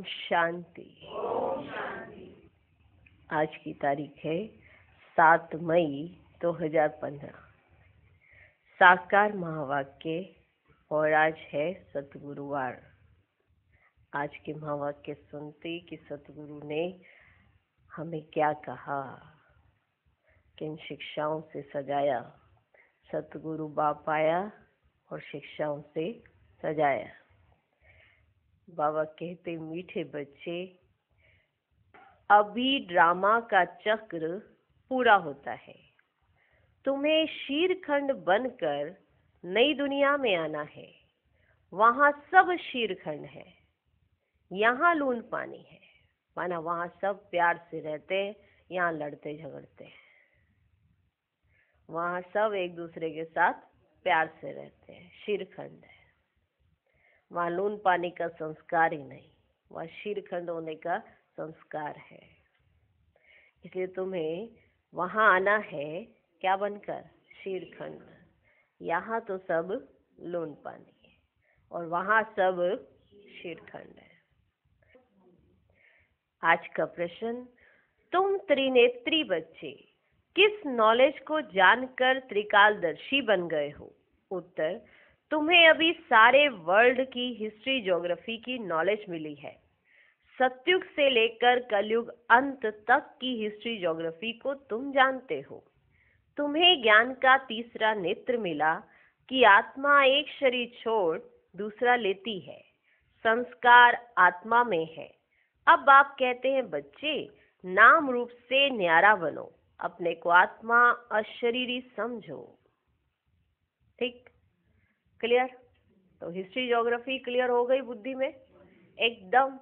शांति। आज की तारीख है 7 मई 2015। साकार महावाक्य और आज है सतगुरुवार। आज के महावाक्य सुनते कि सतगुरु ने हमें क्या कहा, किन शिक्षाओं से सजाया। सतगुरु बाप आया और शिक्षाओं से सजाया। बाबा कहते, मीठे बच्चे, अभी ड्रामा का चक्र पूरा होता है। तुम्हें शीरखंड बनकर नई दुनिया में आना है। वहां सब शीरखंड है, यहाँ लून पानी है। माना वहां सब प्यार से रहते हैं, यहाँ लड़ते झगड़ते हैं। वहां सब एक दूसरे के साथ प्यार से रहते हैं, शीरखंड है। वहाँ लून पानी का संस्कार ही नहीं, वहाँ शीरखंड होने का संस्कार है। इसलिए तुम्हें वहाँ आना है क्या बनकर? शीरखंड। यहाँ तो सब लून पानी है और वहाँ सब शीरखंड है। आज का प्रश्न, तुम त्रिनेत्री बच्चे किस नॉलेज को जानकर त्रिकालदर्शी बन गए हो? उत्तर, तुम्हें अभी सारे वर्ल्ड की हिस्ट्री ज्योग्राफी की नॉलेज मिली है। सतयुग से लेकर कलयुग अंत तक की हिस्ट्री ज्योग्राफी को तुम जानते हो। तुम्हें ज्ञान का तीसरा नेत्र मिला कि आत्मा एक शरीर छोड़ दूसरा लेती है। संस्कार आत्मा में है। अब आप कहते हैं, बच्चे नाम रूप से न्यारा बनो, अपने को आत्मा अशरीरी समझो। ठीक, क्लियर? तो हिस्ट्री ज्योग्राफी क्लियर हो गई बुद्धि में एकदम,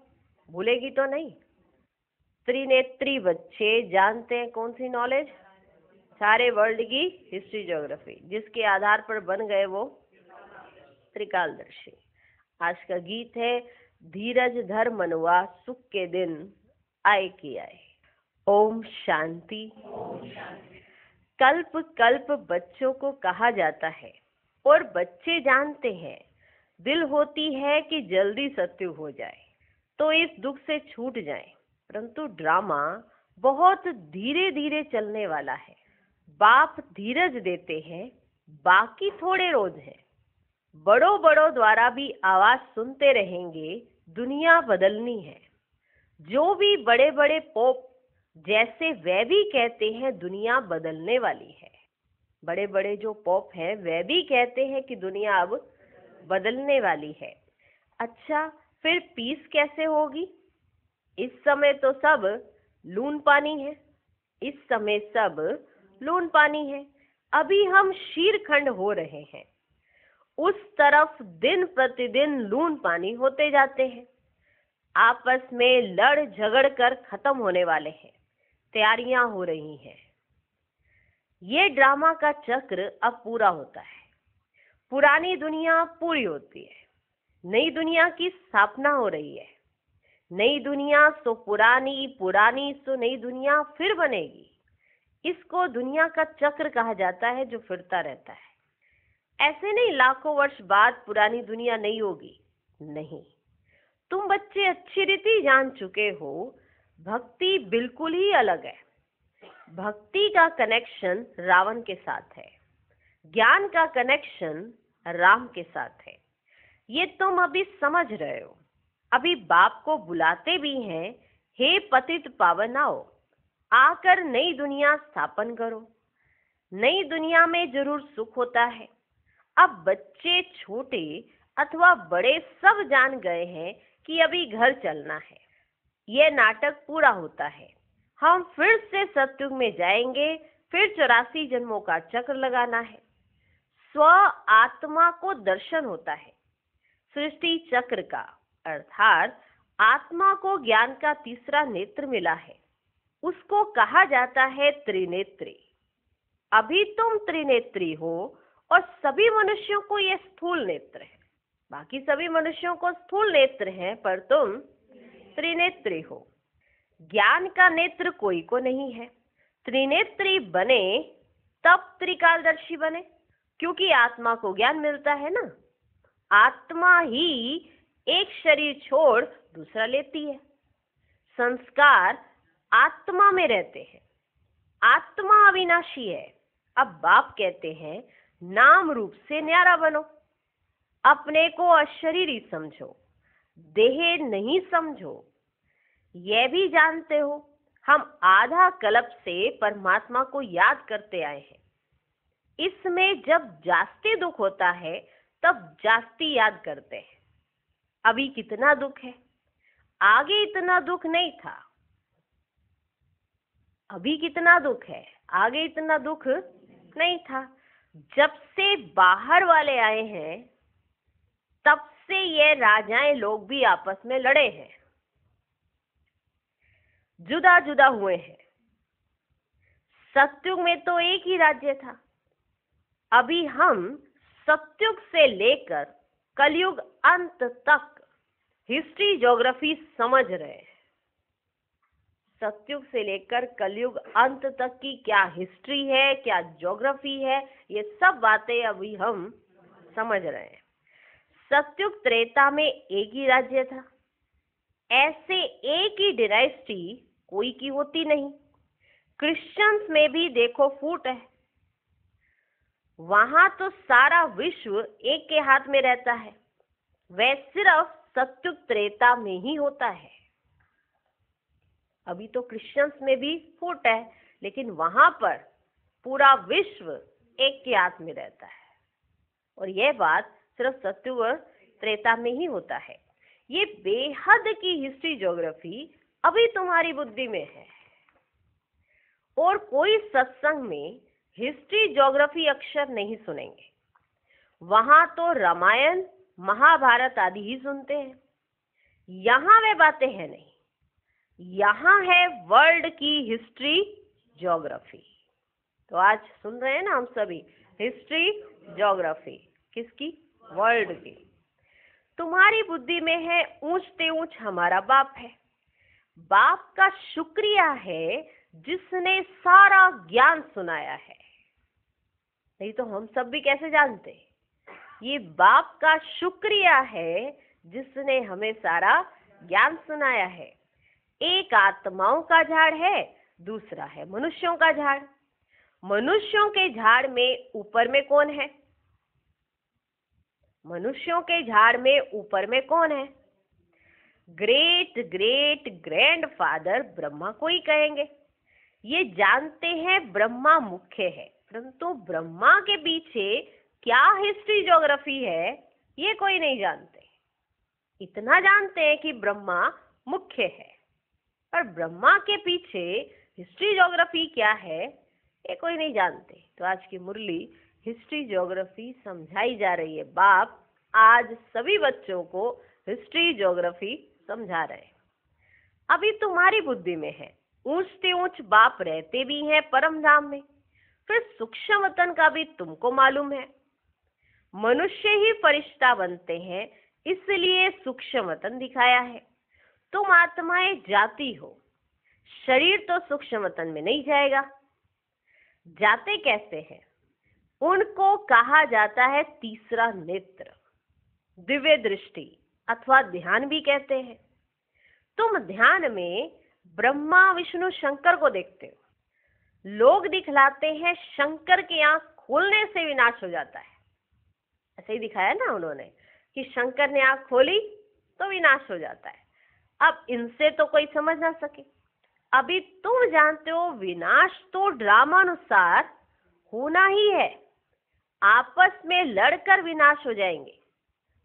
भूलेगी तो नहीं। त्रिनेत्री बच्चे जानते हैं कौन सी नॉलेज? सारे वर्ल्ड की हिस्ट्री ज्योग्राफी, जिसके आधार पर बन गए वो त्रिकालदर्शी। आज का गीत है, धीरज धर मनुआ सुख के दिन आए कि आए। ओम शांति। कल्प कल्प बच्चों को कहा जाता है और बच्चे जानते हैं, दिल होती है कि जल्दी सत्युग हो जाए तो इस दुख से छूट जाए। परंतु ड्रामा बहुत धीरे धीरे चलने वाला है। बाप धीरज देते हैं, बाकी थोड़े रोज है। बड़ों बड़ों द्वारा भी आवाज सुनते रहेंगे, दुनिया बदलनी है। जो भी बड़े बड़े पोप जैसे वे भी कहते हैं दुनिया बदलने वाली है। बड़े बड़े जो पोप हैं वे भी कहते हैं कि दुनिया अब बदलने वाली है। अच्छा, फिर पीस कैसे होगी? इस समय तो सब लून पानी है। इस समय सब लून पानी है। अभी हम शीरखंड हो रहे हैं। उस तरफ दिन प्रतिदिन लून पानी होते जाते हैं। आपस में लड़ झगड़ कर खत्म होने वाले हैं। तैयारियां हो रही हैं। ये ड्रामा का चक्र अब पूरा होता है। पुरानी दुनिया पूरी होती है, नई दुनिया की स्थापना हो रही है। नई दुनिया सो पुरानी, पुरानी सो नई दुनिया फिर बनेगी। इसको दुनिया का चक्र कहा जाता है, जो फिरता रहता है। ऐसे नहीं लाखों वर्ष बाद पुरानी दुनिया नहीं होगी, नहीं। तुम बच्चे अच्छी रीति जान चुके हो, भक्ति बिल्कुल ही अलग है। भक्ति का कनेक्शन रावण के साथ है, ज्ञान का कनेक्शन राम के साथ है। ये तुम अभी समझ रहे हो। अभी बाप को बुलाते भी हैं, हे पतित पावन आओ, आकर नई दुनिया स्थापन करो। नई दुनिया में जरूर सुख होता है। अब बच्चे छोटे अथवा बड़े सब जान गए हैं कि अभी घर चलना है। यह नाटक पूरा होता है। हम फिर से सतयुग में जाएंगे, फिर 84 जन्मों का चक्र लगाना है। स्व आत्मा को दर्शन होता है सृष्टि चक्र का, अर्थात आत्मा को ज्ञान का तीसरा नेत्र मिला है। उसको कहा जाता है त्रिनेत्री। अभी तुम त्रिनेत्री हो और सभी मनुष्यों को यह स्थूल नेत्र है। बाकी सभी मनुष्यों को स्थूल नेत्र है, पर तुम त्रिनेत्री हो। ज्ञान का नेत्र कोई को नहीं है। त्रिनेत्री बने तब त्रिकालदर्शी बने, क्योंकि आत्मा को ज्ञान मिलता है ना। आत्मा ही एक शरीर छोड़ दूसरा लेती है। संस्कार आत्मा में रहते हैं, आत्मा अविनाशी है। अब बाप कहते हैं नाम रूप से न्यारा बनो, अपने को अशरीरी समझो, देह नहीं समझो। यह भी जानते हो हम आधा कल्प से परमात्मा को याद करते आए हैं। इसमें जब जास्ती दुख होता है तब जास्ती याद करते हैं। अभी कितना दुख है, आगे इतना दुख नहीं था। अभी कितना दुख है, आगे इतना दुख नहीं था। जब से बाहर वाले आए हैं तब से ये राजाएं लोग भी आपस में लड़े हैं, जुदा जुदा हुए हैं। सतयुग में तो एक ही राज्य था। अभी हम सतयुग से लेकर कलयुग अंत तक हिस्ट्री ज्योग्राफी समझ रहे हैं। सतयुग से लेकर कलयुग अंत तक की क्या हिस्ट्री है, क्या ज्योग्राफी है, ये सब बातें अभी हम समझ रहे हैं। सतयुग त्रेता में एक ही राज्य था। ऐसे एक ही डायनेस्टी कोई की होती नहीं। क्रिश्चियंस में भी देखो फूट है। वहां तो सारा विश्व एक के हाथ में रहता है, वह सिर्फ सतयुग त्रेता में ही होता है। अभी तो क्रिश्चियंस में भी फूट है, लेकिन वहां पर पूरा विश्व एक के हाथ में रहता है। और यह बात सिर्फ सतयुग और त्रेता में ही होता है। ये बेहद की हिस्ट्री ज्योग्राफी अभी तुम्हारी बुद्धि में है। और कोई सत्संग में हिस्ट्री ज्योग्राफी अक्षर नहीं सुनेंगे। वहां तो रामायण महाभारत आदि ही सुनते हैं। यहाँ वे बातें हैं नहीं, यहाँ है वर्ल्ड की हिस्ट्री ज्योग्राफी। तो आज सुन रहे हैं ना हम सभी हिस्ट्री ज्योग्राफी किसकी? वर्ल्ड की। तुम्हारी बुद्धि में है ऊंचते ऊंच हमारा बाप है। बाप का शुक्रिया है जिसने सारा ज्ञान सुनाया है। नहीं तो हम सब भी कैसे जानते? ये बाप का शुक्रिया है जिसने हमें सारा ज्ञान सुनाया है। एक आत्माओं का झाड़ है, दूसरा है मनुष्यों का झाड़। मनुष्यों के झाड़ में ऊपर में कौन है? मनुष्यों के झाड़ में ऊपर में कौन है? ग्रेट ग्रेट ग्रैंडफादर ब्रह्मा को ही कहेंगे। ये जानते हैं ब्रह्मा मुख्य है, परंतु ब्रह्मा के पीछे क्या हिस्ट्री ज्योग्राफी है ये कोई नहीं जानते। इतना जानते हैं कि ब्रह्मा मुख्य है, पर ब्रह्मा के पीछे हिस्ट्री ज्योग्राफी क्या है ये कोई नहीं जानते। तो आज की मुरली हिस्ट्री ज्योग्राफी समझाई जा रही है। बाप आज सभी बच्चों को हिस्ट्री ज्योग्राफी समझा रहे हैं। अभी तुम्हारी बुद्धि में है ऊंचते ऊंच बाप रहते भी हैं परम धाम में। फिर सूक्ष्म वतन का भी तुमको मालूम है। मनुष्य ही फरिश्ता बनते हैं, इसलिए सूक्ष्म वतन दिखाया है। तुम आत्माएं जाती हो, शरीर तो सूक्ष्म वतन में नहीं जाएगा। जाते कैसे हैं? उनको कहा जाता है तीसरा नेत्र, दिव्य दृष्टि अथवा ध्यान भी कहते हैं। तुम ध्यान में ब्रह्मा विष्णु शंकर को देखते हो। लोग दिखलाते हैं शंकर की आंख खोलने से विनाश हो जाता है। ऐसे ही दिखाया ना उन्होंने कि शंकर ने आंख खोली तो विनाश हो जाता है। अब इनसे तो कोई समझ ना सके। अभी तुम जानते हो विनाश तो ड्रामानुसार होना ही है। आपस में लड़कर विनाश हो जाएंगे।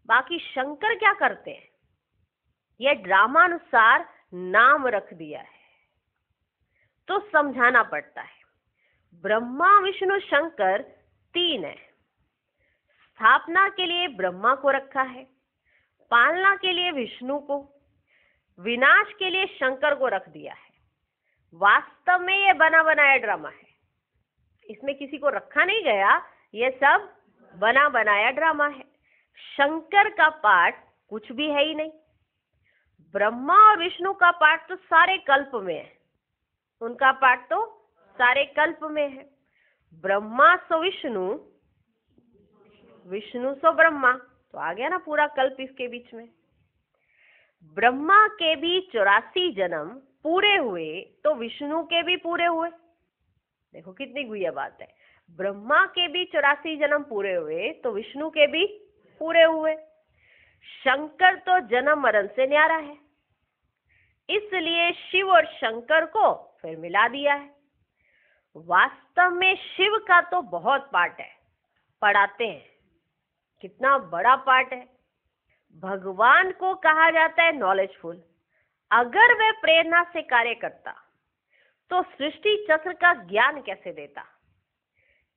बाकी शंकर क्या करते हैं? यह ड्रामानुसार नाम रख दिया है तो समझाना पड़ता है। ब्रह्मा विष्णु शंकर तीन है। स्थापना के लिए ब्रह्मा को रखा है, पालना के लिए विष्णु को, विनाश के लिए शंकर को रख दिया है। वास्तव में यह बना बनाया ड्रामा है। इसमें किसी को रखा नहीं गया, यह सब बना बनाया ड्रामा है। शंकर का पार्ट कुछ भी है ही नहीं। ब्रह्मा और विष्णु का पार्ट तो सारे कल्प में है। उनका पार्ट तो सारे कल्प में है। ब्रह्मा सो विष्णु, विष्णु सो ब्रह्मा, तो आ गया ना पूरा कल्प इसके बीच में। ब्रह्मा के भी 84 जन्म पूरे हुए तो विष्णु के भी पूरे हुए। देखो कितनी गुह्य बात है। ब्रह्मा के भी 84 जन्म पूरे हुए तो विष्णु के भी पूरे हुए। शंकर तो जन्म मरण से न्यारा है, इसलिए शिव और शंकर को फिर मिला दिया है। वास्तव में शिव का तो बहुत पार्ट है, पढ़ाते हैं कितना बड़ा पार्ट है। भगवान को कहा जाता है नॉलेजफुल। अगर वह प्रेरणा से कार्य करता तो सृष्टि चक्र का ज्ञान कैसे देता।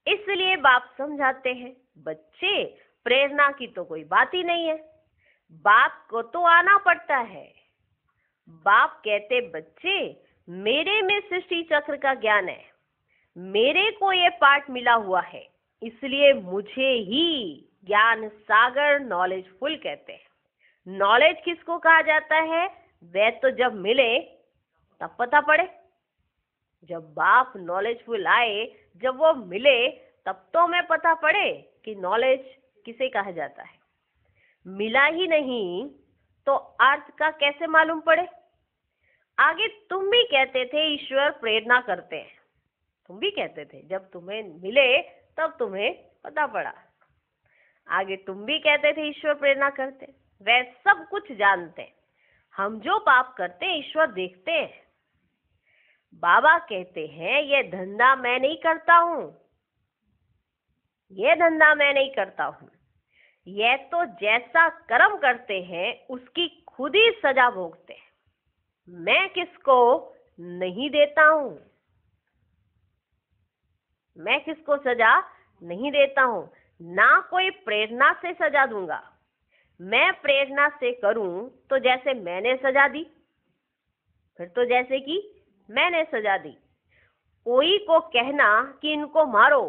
इसलिए बाप समझाते हैं, बच्चे प्रेरणा की तो कोई बात ही नहीं है, बाप को तो आना पड़ता है। बाप कहते, बच्चे मेरे में सृष्टि चक्र का ज्ञान है, मेरे को ये पाठ मिला हुआ है, इसलिए मुझे ही ज्ञान सागर नॉलेजफुल कहते हैं। नॉलेज किसको कहा जाता है? वह तो जब मिले तब पता पड़े। जब बाप नॉलेजफुल आए, जब वो मिले, तब तो हमें पता पड़े कि नॉलेज किसे कहा जाता है। मिला ही नहीं तो अर्थ का कैसे मालूम पड़े। आगे तुम भी कहते थे ईश्वर प्रेरणा करते हैं, तुम भी कहते थे, जब तुम्हें मिले तब तुम्हें पता पड़ा। आगे तुम भी कहते थे ईश्वर प्रेरणा करते। वह सब कुछ जानते हैं। हम जो पाप करते हैं ईश्वर देखते हैं। बाबा कहते हैं, ये धंधा मैं नहीं करता हूं, ये धंधा मैं नहीं करता हूं। यह तो जैसा कर्म करते हैं उसकी खुद ही सजा भोगते हैं। मैं किसको नहीं देता हूं, मैं किसको सजा नहीं देता हूं, ना कोई प्रेरणा से सजा दूंगा। मैं प्रेरणा से करूं तो जैसे मैंने सजा दी, फिर तो जैसे कि मैंने सजा दी। कोई को कहना कि इनको मारो,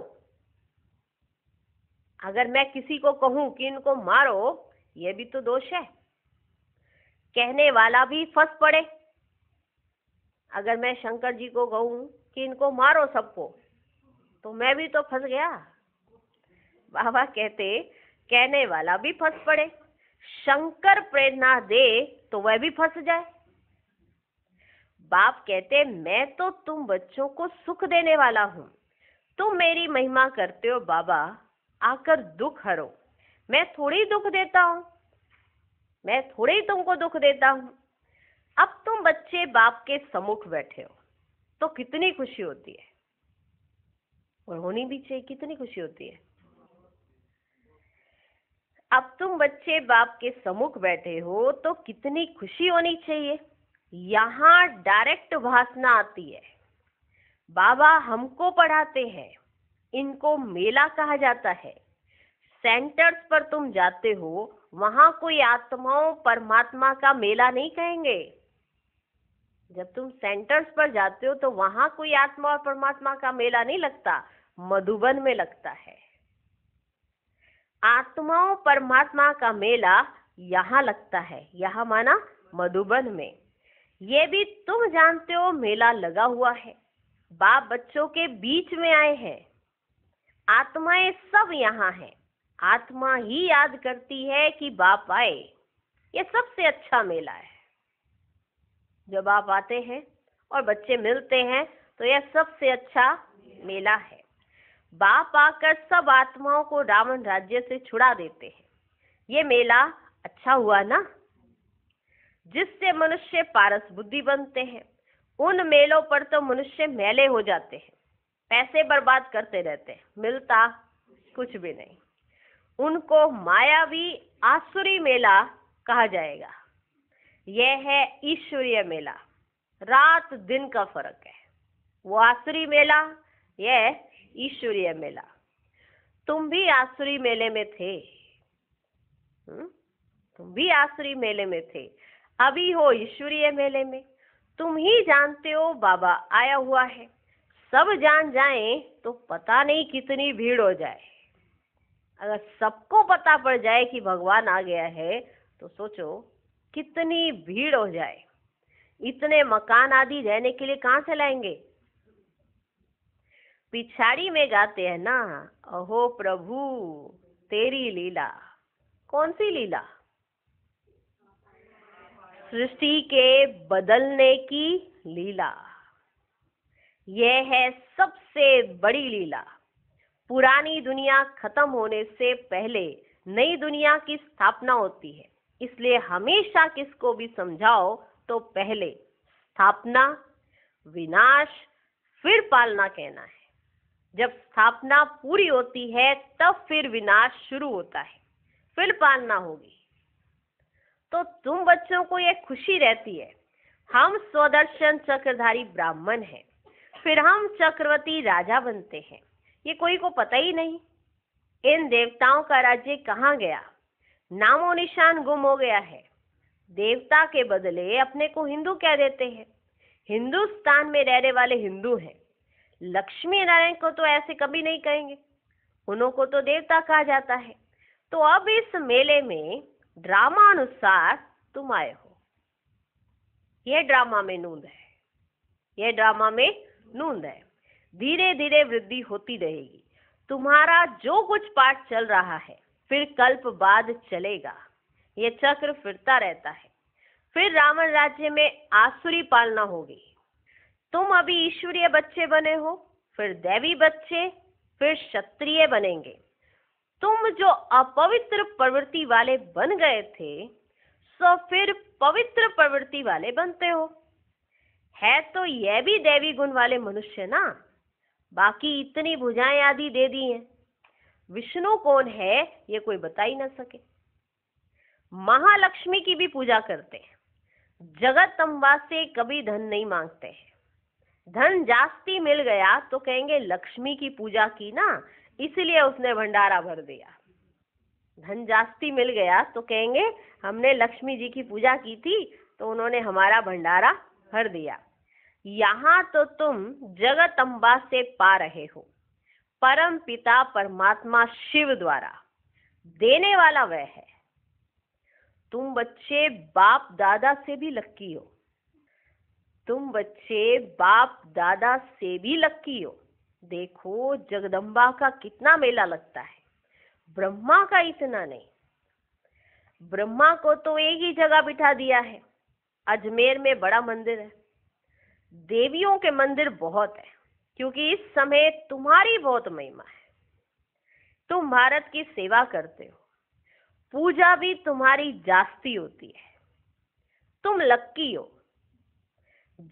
अगर मैं किसी को कहूं कि इनको मारो, यह भी तो दोष है। कहने वाला भी फंस पड़े। अगर मैं शंकर जी को कहूं कि इनको मारो सबको, तो मैं भी तो फंस गया। बाबा कहते, कहने वाला भी फंस पड़े। शंकर प्रेरणा दे तो वह भी फंस जाए। बाप कहते, मैं तो तुम बच्चों को सुख देने वाला हूं, तुम मेरी महिमा करते हो बाबा, आकर दुख हरो। मैं थोड़ी दुख देता हूं, मैं थोड़े ही तुमको दुख देता हूं। अब तुम बच्चे बाप के सम्मुख बैठे हो तो कितनी खुशी होती है, और होनी भी चाहिए। कितनी खुशी होती है। अब तुम बच्चे बाप के सम्मुख बैठे हो तो कितनी खुशी होनी चाहिए। यहाँ डायरेक्ट भाषणा आती है। बाबा हमको पढ़ाते हैं, इनको मेला कहा जाता है। सेंटर्स पर तुम जाते हो, वहां कोई आत्माओं परमात्मा का मेला नहीं कहेंगे। जब तुम सेंटर्स पर जाते हो तो वहां कोई आत्मा और परमात्मा का मेला नहीं लगता, मधुबन में लगता है। आत्माओं परमात्मा का मेला यहाँ लगता है, यहाँ माना मधुबन में। ये भी तुम जानते हो मेला लगा हुआ है। बाप बच्चों के बीच में आए हैं। आत्माएं सब यहाँ हैं। आत्मा ही याद करती है कि बाप आए। ये सबसे अच्छा मेला है। जब आप आते हैं और बच्चे मिलते हैं तो यह सबसे अच्छा मेला है। बाप आकर सब आत्माओं को रावण राज्य से छुड़ा देते हैं। ये मेला अच्छा हुआ ना, जिससे मनुष्य पारस बुद्धि बनते हैं। उन मेलों पर तो मनुष्य मैले हो जाते हैं, पैसे बर्बाद करते रहते हैं, मिलता कुछ भी नहीं। उनको मायावी आसुरी मेला कहा जाएगा। यह है ईश्वरीय मेला। रात दिन का फर्क है। वो आसुरी मेला, यह ईश्वरीय मेला। तुम भी आसुरी मेले में थे, तुम भी आसुरी मेले में थे, अभी हो ईश्वरीय मेले में। तुम ही जानते हो बाबा आया हुआ है। सब जान जाएं तो पता नहीं कितनी भीड़ हो जाए। अगर सबको पता पड़ जाए कि भगवान आ गया है तो सोचो कितनी भीड़ हो जाए। इतने मकान आदि रहने के लिए कहाँ से लाएंगे। पिछाड़ी में गाते हैं ना, अहो प्रभु तेरी लीला। कौन सी लीला? सृष्टि के बदलने की लीला, यह है सबसे बड़ी लीला। पुरानी दुनिया खत्म होने से पहले नई दुनिया की स्थापना होती है। इसलिए हमेशा किसको भी समझाओ तो पहले स्थापना, विनाश, फिर पालना कहना है। जब स्थापना पूरी होती है तब फिर विनाश शुरू होता है, फिर पालना होगी। तो तुम बच्चों को यह खुशी रहती है, हम स्वदर्शन चक्रधारी ब्राह्मण हैं, फिर हम चक्रवर्ती राजा बनते हैं। ये कोई को पता ही नहीं। इन देवताओं का राज्य कहाँ गया, नामो निशान गुम हो गया है। देवता के बदले अपने को हिंदू कह देते हैं। हिंदुस्तान में रहने वाले हिंदू हैं। लक्ष्मी नारायण को तो ऐसे कभी नहीं कहेंगे, उन्हों को तो देवता कहा जाता है। तो अब इस मेले में ड्रामा अनुसार तुम आए हो। यह ड्रामा में नूंद है, यह ड्रामा में नूंद है। धीरे धीरे वृद्धि होती रहेगी। तुम्हारा जो कुछ पाठ चल रहा है फिर कल्प बाद चलेगा। यह चक्र फिरता रहता है। फिर रावण राज्य में आसुरी पालना होगी। तुम अभी ईश्वरीय बच्चे बने हो, फिर दैवी बच्चे, फिर क्षत्रिय बनेंगे। तुम जो अपवित्र प्रवृत्ति वाले बन गए थे सो फिर पवित्र प्रवृत्ति वाले बनते हो। है तो यह भी दैवी गुण वाले मनुष्य ना। बाकी इतनी भुजाएं आदि दे दी हैं। विष्णु कौन है ये कोई बता ही ना सके। महालक्ष्मी की भी पूजा करते हैं। जगत अम्बा से कभी धन नहीं मांगते हैं। धन जास्ती मिल गया तो कहेंगे लक्ष्मी की पूजा की ना, इसलिए उसने भंडारा भर दिया। धन जास्ती मिल गया तो कहेंगे हमने लक्ष्मी जी की पूजा की थी तो उन्होंने हमारा भंडारा भर दिया। यहाँ तो तुम जगत अम्बा से पा रहे हो। परम पिता परमात्मा शिव द्वारा देने वाला वह है। तुम बच्चे बाप दादा से भी लक्की हो। तुम बच्चे बाप दादा से भी लक्की हो। देखो जगदम्बा का कितना मेला लगता है, ब्रह्मा का इतना नहीं। ब्रह्मा को तो एक ही जगह बिठा दिया है। अजमेर में बड़ा मंदिर है। देवियों के मंदिर बहुत है, क्योंकि इस समय तुम्हारी बहुत महिमा है। तुम भारत की सेवा करते हो, पूजा भी तुम्हारी जास्ती होती है। तुम लक्की हो।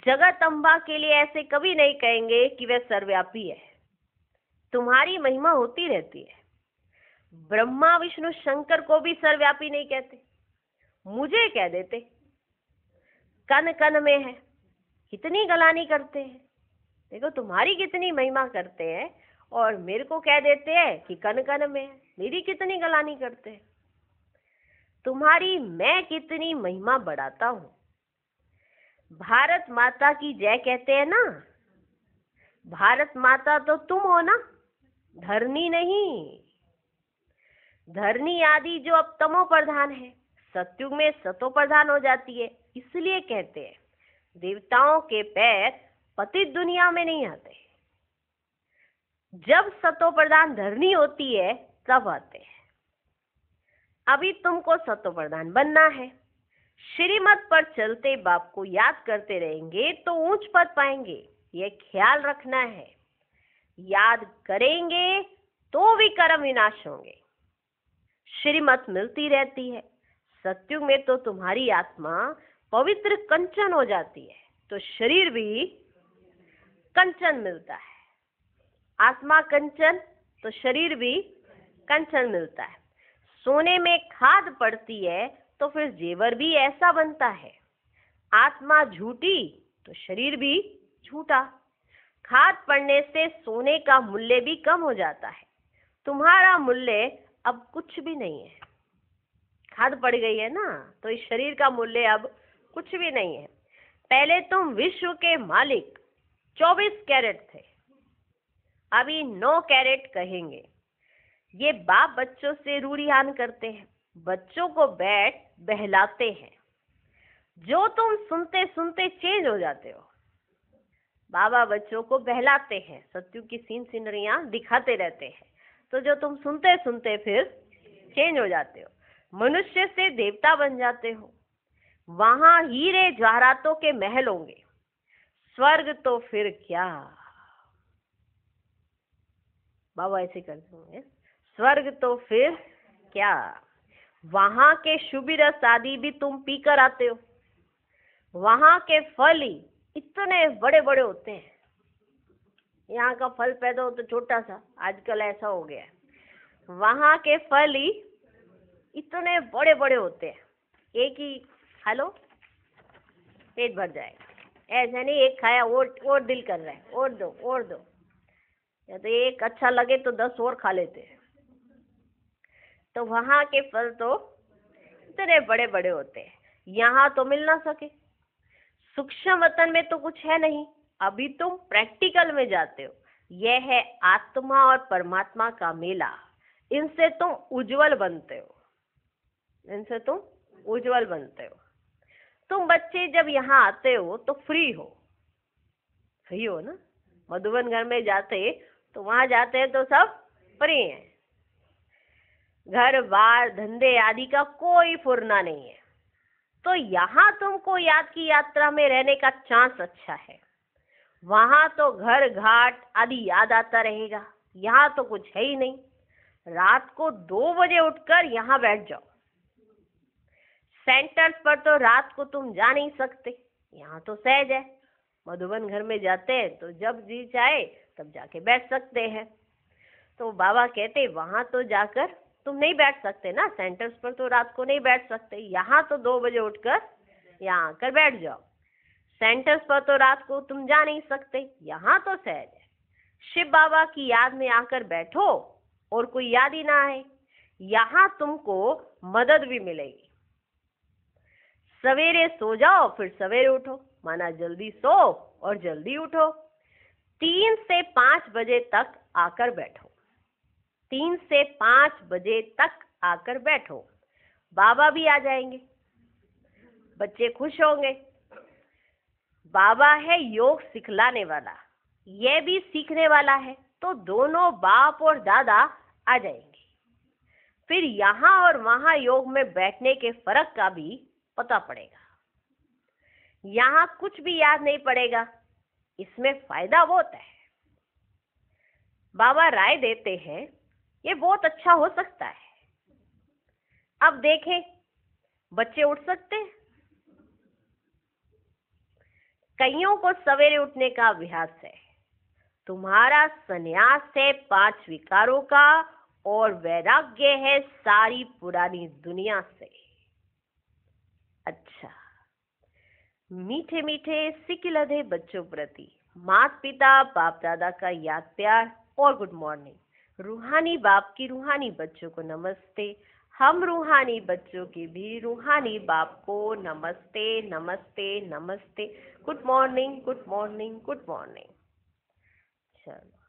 जगत अम्बा के लिए ऐसे कभी नहीं कहेंगे कि वह सर्वव्यापी है। तुम्हारी महिमा होती रहती है। ब्रह्मा विष्णु शंकर को भी सर्वव्यापी नहीं कहते, मुझे कह देते। कन कन में है, कितनी गलानी करते हैं। देखो तुम्हारी कितनी महिमा करते हैं और मेरे को कह देते हैं कि कन कन में है। मेरी कितनी गलानी करते हैं। तुम्हारी मैं कितनी महिमा बढ़ाता हूँ। भारत माता की जय कहते हैं ना। भारत माता तो तुम हो ना, धरनी नहीं। धरनी आदि जो अब तमो प्रधान है, सतयुग में सतो प्रधान हो जाती है। इसलिए कहते हैं देवताओं के पैर पतित दुनिया में नहीं आते। जब सतो प्रधान धरनी होती है तब आते हैं। अभी तुमको सतो प्रधान बनना है। श्रीमत पर चलते बाप को याद करते रहेंगे तो ऊंच पद पाएंगे, ये ख्याल रखना है। याद करेंगे तो भी कर्म विनाश होंगे। श्रीमत मिलती रहती है। सतयुग में तो तुम्हारी आत्मा पवित्र कंचन हो जाती है, तो शरीर भी कंचन मिलता है। आत्मा कंचन तो शरीर भी कंचन मिलता है। सोने में खाद पड़ती है तो फिर जेवर भी ऐसा बनता है। आत्मा झूठी तो शरीर भी झूठा। खाद पड़ने से सोने का मूल्य भी कम हो जाता है। तुम्हारा मूल्य अब कुछ भी नहीं है। खाद पड़ गई है ना, तो इस शरीर का मूल्य अब कुछ भी नहीं है। पहले तुम विश्व के मालिक 24 कैरेट थे, अभी 9 कैरेट कहेंगे। ये बाप बच्चों से रूढ़ियान करते हैं, बच्चों को बैठ बहलाते हैं। जो तुम सुनते सुनते चेंज हो जाते हो। बाबा बच्चों को बहलाते हैं, सत्युग की सीन सिनरियां दिखाते रहते हैं, तो जो तुम सुनते सुनते फिर चेंज हो जाते हो। मनुष्य से देवता बन जाते हो। वहां हीरे जवाहरातों के महल होंगे, स्वर्ग तो फिर क्या। बाबा ऐसे करते होंगे, स्वर्ग तो फिर क्या। वहां के शुभ रस आदि भी तुम पी कर आते हो, वहां के फल ही इतने बड़े बड़े होते हैं। यहाँ का फल पैदा हो तो छोटा सा, आजकल ऐसा हो गया है। वहां के फल ही इतने बड़े बड़े होते हैं, एक ही खा लो पेट भर जाएगा। ऐसा नहीं एक खाया और दिल कर रहा है और दो और दो, या तो एक अच्छा लगे तो 10 और खा लेते हैं। तो वहां के फल तो इतने बड़े बड़े होते हैं, यहाँ तो मिल ना सके। सूक्ष्म वतन में तो कुछ है नहीं, अभी तुम प्रैक्टिकल में जाते हो। यह है आत्मा और परमात्मा का मेला, इनसे तुम उज्जवल बनते हो, इनसे तुम उज्जवल बनते हो। तुम बच्चे जब यहाँ आते हो तो फ्री हो ना। मधुबन घर में जाते तो वहां जाते हैं तो सब फ्री हैं, घर बार धंधे आदि का कोई फुरना नहीं है। तो यहाँ तुमको याद की यात्रा में रहने का चांस अच्छा है। वहां तो घर घाट आदि याद आता रहेगा, यहाँ तो कुछ है ही नहीं। रात को 2 बजे उठकर यहाँ बैठ जाओ। सेंटर्स पर तो रात को तुम जा नहीं सकते, यहाँ तो सहज है। मधुबन घर में जाते हैं तो जब जी चाहे तब जाके बैठ सकते हैं। तो बाबा कहते वहां तो जाकर तुम नहीं बैठ सकते ना, सेंटर्स पर तो रात को नहीं बैठ सकते। यहाँ तो 2 बजे उठकर यहाँ आकर बैठ जाओ। सेंटर्स पर तो रात को तुम जा नहीं सकते, यहाँ तो सहज है। शिव बाबा की याद में आकर बैठो और कोई याद ही ना आए, यहाँ तुमको मदद भी मिलेगी। सवेरे सो जाओ फिर सवेरे उठो, माना जल्दी सो और जल्दी उठो। 3 से 5 बजे तक आकर बैठो, 3 से 5 बजे तक आकर बैठो। बाबा भी आ जाएंगे, बच्चे खुश होंगे। बाबा है योग सिखलाने वाला, यह भी सीखने वाला है, तो दोनों बाप और दादा आ जाएंगे। फिर यहाँ और वहां योग में बैठने के फर्क का भी पता पड़ेगा। यहाँ कुछ भी याद नहीं पड़ेगा, इसमें फायदा बहुत है। बाबा राय देते हैं ये बहुत अच्छा हो सकता है। अब देखें, बच्चे उठ सकते हैं। कईयों को सवेरे उठने का अभ्यास है। तुम्हारा संन्यास है 5 विकारों का और वैराग्य है सारी पुरानी दुनिया से। अच्छा, मीठे मीठे सिकिलधे बच्चों प्रति माता पिता बाप दादा का याद प्यार और गुड मॉर्निंग। रूहानी बाप की रूहानी बच्चों को नमस्ते। हम रूहानी बच्चों की भी रूहानी बाप को नमस्ते नमस्ते नमस्ते। Good morning good morning good morning. चलो,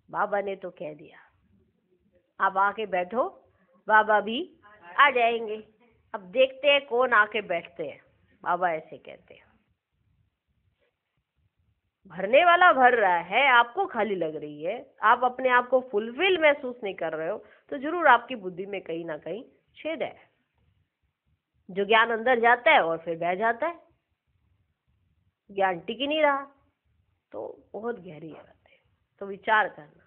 बाबा ने तो कह दिया, अब आके बैठो। बाबा भी आ जाएंगे। अब देखते हैं कौन आके बैठते हैं। बाबा ऐसे कहते हैं, भरने वाला भर रहा है, आपको खाली लग रही है, आप अपने आप को फुलफिल महसूस नहीं कर रहे हो, तो जरूर आपकी बुद्धि में कहीं ना कहीं छेद है। जो ज्ञान अंदर जाता है और फिर बह जाता है, ज्ञान टिक ही नहीं रहा, तो बहुत गहरी बात है। तो विचार करना,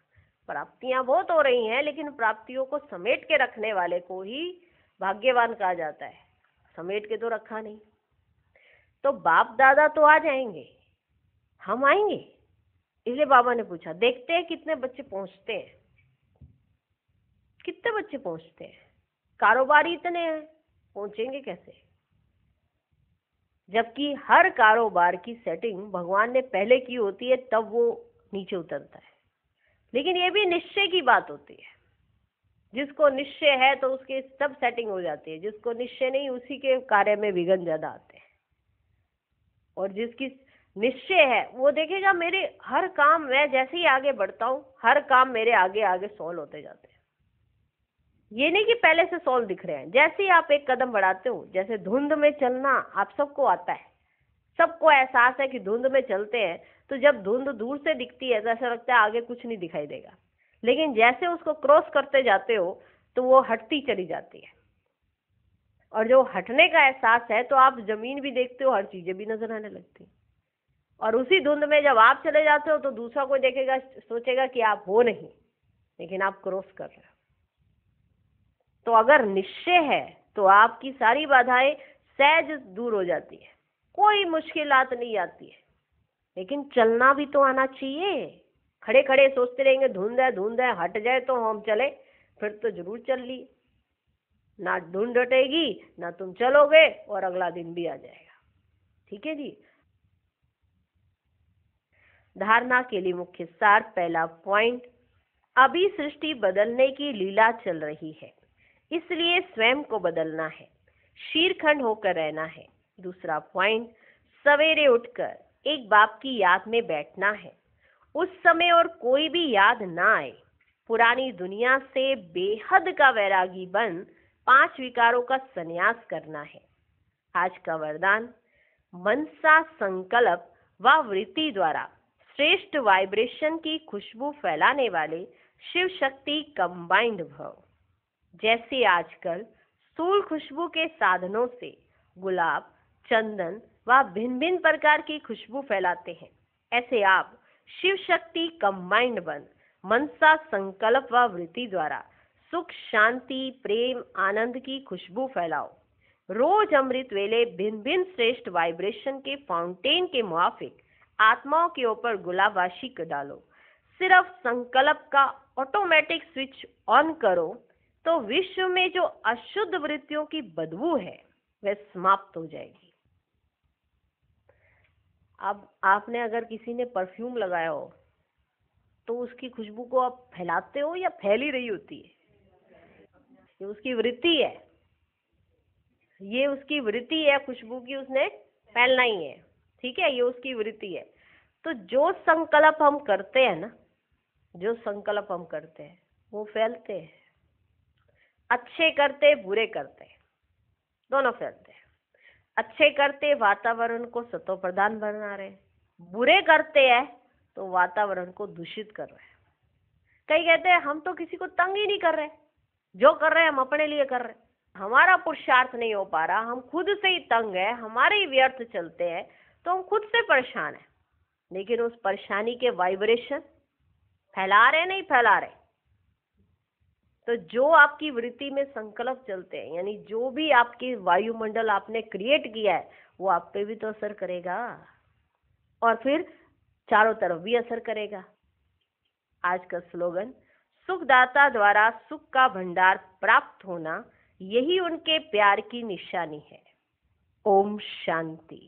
प्राप्तियां बहुत हो रही हैं, लेकिन प्राप्तियों को समेट के रखने वाले को ही भाग्यवान कहा जाता है। समेट के तो रखा नहीं। तो बाप दादा तो आ जाएंगे, हम आएंगे। इसलिए बाबा ने पूछा, देखते हैं कितने बच्चे पहुंचते हैं। कितने बच्चे पहुंचते हैं? कारोबारी इतने हैं, पहुंचेंगे कैसे? जबकि हर कारोबार की सेटिंग भगवान ने पहले की होती है, तब वो नीचे उतरता है। लेकिन ये भी निश्चय की बात होती है। जिसको निश्चय है तो उसके सब सेटिंग हो जाती है, जिसको निश्चय नहीं उसी के कार्य में विघ्न ज्यादा आते हैं। और जिसकी निश्चय है वो देखेगा मेरे हर काम, मैं जैसे ही आगे बढ़ता हूँ हर काम मेरे आगे आगे सॉल्व होते जाते हैं। ये नहीं कि पहले से सॉल्व दिख रहे हैं। जैसे ही आप एक कदम बढ़ाते हो, जैसे धुंध में चलना आप सबको आता है, सबको एहसास है कि धुंध में चलते हैं, तो जब धुंध दूर से दिखती है तो ऐसा लगता है आगे कुछ नहीं दिखाई देगा। लेकिन जैसे उसको क्रॉस करते जाते हो तो वो हटती चली जाती है। और जो हटने का एहसास है तो आप जमीन भी देखते हो, हर चीजें भी नजर आने लगती हैं। और उसी धुंध में जब आप चले जाते हो तो दूसरा कोई देखेगा, सोचेगा कि आप हो नहीं, लेकिन आप क्रॉस कर रहे हो। तो अगर निश्चय है तो आपकी सारी बाधाएं सहज दूर हो जाती है, कोई मुश्किलात नहीं आती है। लेकिन चलना भी तो आना चाहिए। खड़े खड़े सोचते रहेंगे धुंध है हट जाए तो हम चले, फिर तो जरूर चल ली। ना धुंध हटेगी ना तुम चलोगे और अगला दिन भी आ जाएगा। ठीक है जी। धारणा के लिए मुख्य सार। पहला पॉइंट, अभी सृष्टि बदलने की लीला चल रही है, इसलिए स्वयं को बदलना है, शीरखंड होकर रहना है। दूसरा पॉइंट, सवेरे उठकर एक बाप की याद में बैठना है, उस समय और कोई भी याद ना आए। पुरानी दुनिया से बेहद का वैरागी बन 5 विकारों का संन्यास करना है। आज का वरदान, मनसा संकल्प व वृत्ति द्वारा श्रेष्ठ वाइब्रेशन की खुशबू फैलाने वाले शिव शक्ति कंबाइंड भव। जैसे आजकल स्थूल खुशबू के साधनों से गुलाब, चंदन व भिन्न भिन्न प्रकार की खुशबू फैलाते हैं, ऐसे आप शिव शक्ति कंबाइंड बन मनसा संकल्प व वृत्ति द्वारा सुख, शांति, प्रेम, आनंद की खुशबू फैलाओ। रोज अमृत वेले भिन्न भिन्न श्रेष्ठ वाइब्रेशन के फाउंटेन के मुआफिक आत्माओं के ऊपर गुलाबाशी डालो। सिर्फ संकल्प का ऑटोमेटिक स्विच ऑन करो तो विश्व में जो अशुद्ध वृत्तियों की बदबू है वह समाप्त हो जाएगी। अब आपने अगर किसी ने परफ्यूम लगाया हो तो उसकी खुशबू को आप फैलाते हो या फैल ही रही होती है? ये उसकी वृत्ति है, ये उसकी वृत्ति है खुशबू की, उसने फैलना ही है। ठीक है, ये उसकी वृत्ति है। तो जो संकल्प हम करते हैं ना, जो संकल्प हम करते हैं वो फैलते हैं। अच्छे करते बुरे करते दोनों फैलते हैं। अच्छे करते वातावरण को सतो प्रधान बना रहे, बुरे करते हैं तो वातावरण को दूषित कर रहे हैं। कई कहते हैं हम तो किसी को तंग ही नहीं कर रहे, जो कर रहे हैं हम अपने लिए कर रहे हैं, हमारा पुरुषार्थ नहीं हो पा रहा, हम खुद से ही तंग है, हमारे ही व्यर्थ चलते हैं, तो हम खुद से परेशान हैं। लेकिन उस परेशानी के वाइब्रेशन फैला रहे नहीं फैला रहे। तो जो आपकी वृत्ति में संकल्प चलते हैं, यानी जो भी आपकी वायुमंडल आपने क्रिएट किया है वो आप पे भी तो असर करेगा और फिर चारों तरफ भी असर करेगा। आज का स्लोगन, सुखदाता द्वारा सुख का भंडार प्राप्त होना, यही उनके प्यार की निशानी है। ओम शांति।